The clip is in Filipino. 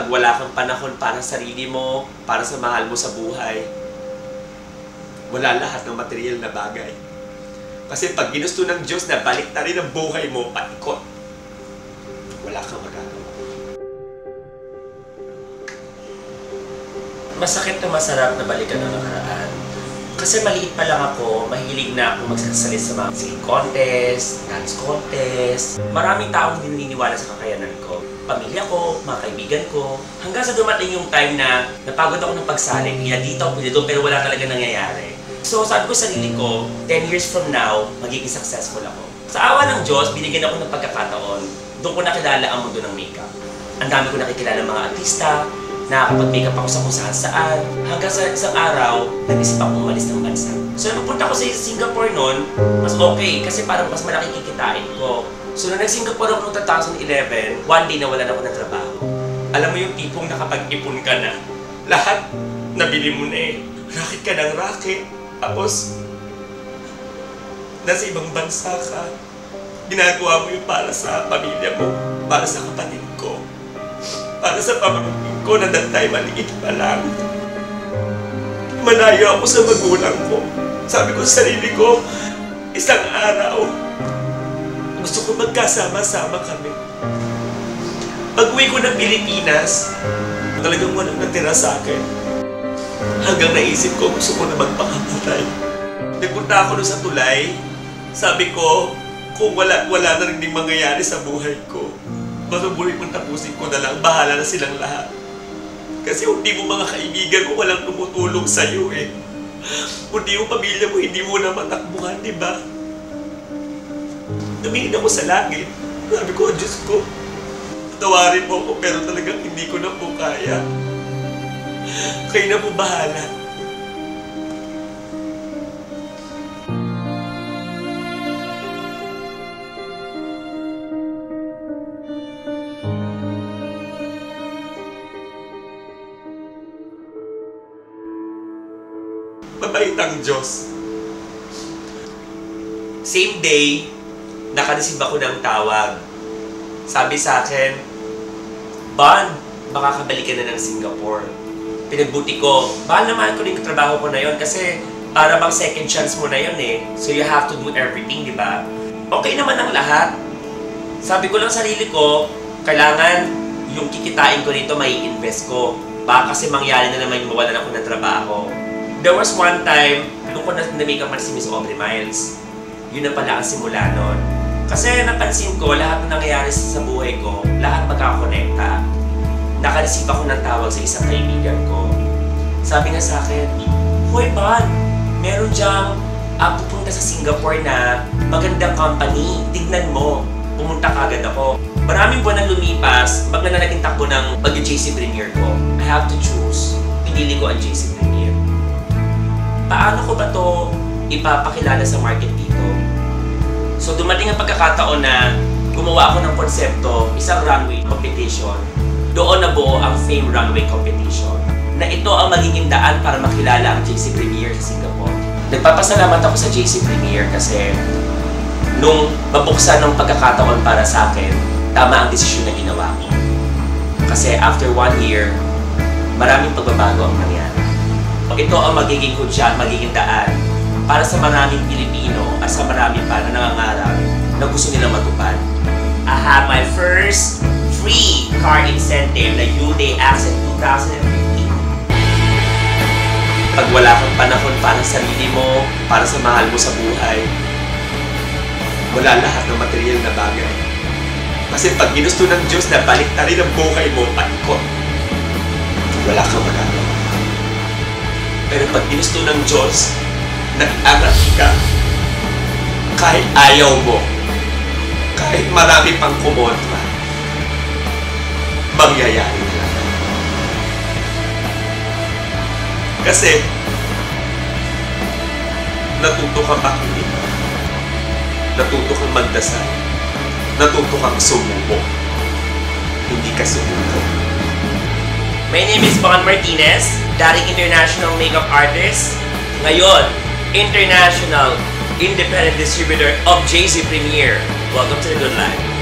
pag wala kang panahon para sa sarili mo, para sa mahal mo sa buhay, wala lahat ng material na bagay. Kasi pag ginusto ng Diyos na balik na rin ang buhay mo, paikot, wala kang magagawa. Masakit na masarap na balikan ng nakaraan. Kasi maliit pa lang ako, mahilig na ako magsasalit sa mga singing contest, dance contest. Maraming taong naniniwala sa kakayanan ko. Pamilya ko, mga kaibigan ko. Hanggang sa dumating yung time na napagod ako ng pagsali, kaya dito ako doon, pero wala talaga nangyayari. So sabi ko sa sarili ko, 10 years from now, magiging successful ako. Sa awa ng Diyos, binigyan ako ng pagkakataon. Doon ko nakilala ang mundo ng makeup. Ang dami ko nakikilala ng mga artista, nakakapag-makeup ako sa kung saan-saan. Hanggang sa isang araw, nag-isip akong umalis ng bansa. So napunta ko sa Singapore noon, mas okay kasi parang mas malaki kikitain ko. So nung nag-Singapore ako noong 2011, one day nawalan ako ng trabaho. Alam mo yung tipong nakapag-ipon ka na. Lahat nabili mo na eh. Racket ka ng racket. Tapos, nasa ibang bansa ka. Ginagawa mo yung para sa pamilya mo, para sa kapatid ko, para sa pamangkin ko na that time maliit pa lang. Malayo ako sa magulang ko. Sabi ko sa sarili ko, isang araw, gusto ko magkasama-sama kami. Pag-uwi ko ng Pilipinas, talagang walang natira sa akin. Hanggang naisip ko, gusto ko na magpakamatay. Nagpunta ako doon sa tulay. Sabi ko, kung wala na rin din mangyayari sa buhay ko, masubulit mong tapusin ko na lang, bahala na silang lahat. Kasi hindi mo mga kaibigan mo, walang tumutulong sa'yo eh. Hindi mo pamilya mo, hindi mo na matakbuhan, di ba? Tumingin ako sa langit. Sabi ko, Diyos ko, tawarin mo ako, pero talagang hindi ko na po kaya. Kayo na po bahala. Mabait ang Diyos. Same day, nakareceive ako ng tawag. Sabi sa akin, Bon, makakabalik ka na ng Singapore. Pinagbuti ko, bahal naman ko rin yung trabaho ko na yun kasi para bang second chance mo na yun eh. So you have to do everything, di ba? Okay naman ang lahat. Sabi ko lang sarili ko, kailangan yung kikitain ko dito may invest ko. Baka kasi mangyari na naman yung mawalan ako ng trabaho. There was one time, doon ko na-make up si Miss Aubrey Miles. Yun na pala ang simula nun. Kasi napansin ko, lahat na nangyayari sa buhay ko, lahat magkakonekta. Naka-receive ako ng tawag sa isang kaibigan ko. Sabi nga sa akin, Hoy Bon, meron diyang pupunta sa Singapore na magandang company. Tignan mo. Pumunta kagad ako. Maraming buwan nang lumipas, bigla na naging takbo ng pag-JC Premier ko. I have to choose. Pinili ko ang JC Premier. Paano ko ba to ipapakilala sa market dito? So dumating ang pagkakataon na gumawa ako ng konsepto, isang runway competition. Doon nabuo ang Fame Runway Competition na ito ang magiging daan para makilala ang JC Premier sa Singapore. Nagpapasalamat ako sa JC Premier kasi nung mabuksan ng pagkakataon para sa akin, tama ang desisyon na ginawa ko. Kasi after 1 year, maraming pagbabago ang nangyari. Ito ang magiging hudyat, magiging daan para sa maraming Pilipino at sa maraming pa na nangangarap na gusto nilang matupad. I have my first free car incentive na U-Day Accent 2015. Pag wala kang panahon para sa sarili mo, para sa mahal mo sa buhay, wala lahat ng material na bagay. Kasi pag ginusto ng Diyos na balik na rin ang buhay mo, paikot, wala kang magagawa. Pero pag ginusto ng Diyos na iangat ka, kahit ayaw mo, kahit marami pang kumontra, mangyayari talaga. Kasi, natuto kang makinig, natuto kang magdasal, natuto kang sumuko, hindi ka sumuko. My name is Bon Martinez, dating international makeup artist. Ngayon, international independent distributor of JC Premier. Welcome to the Good Life.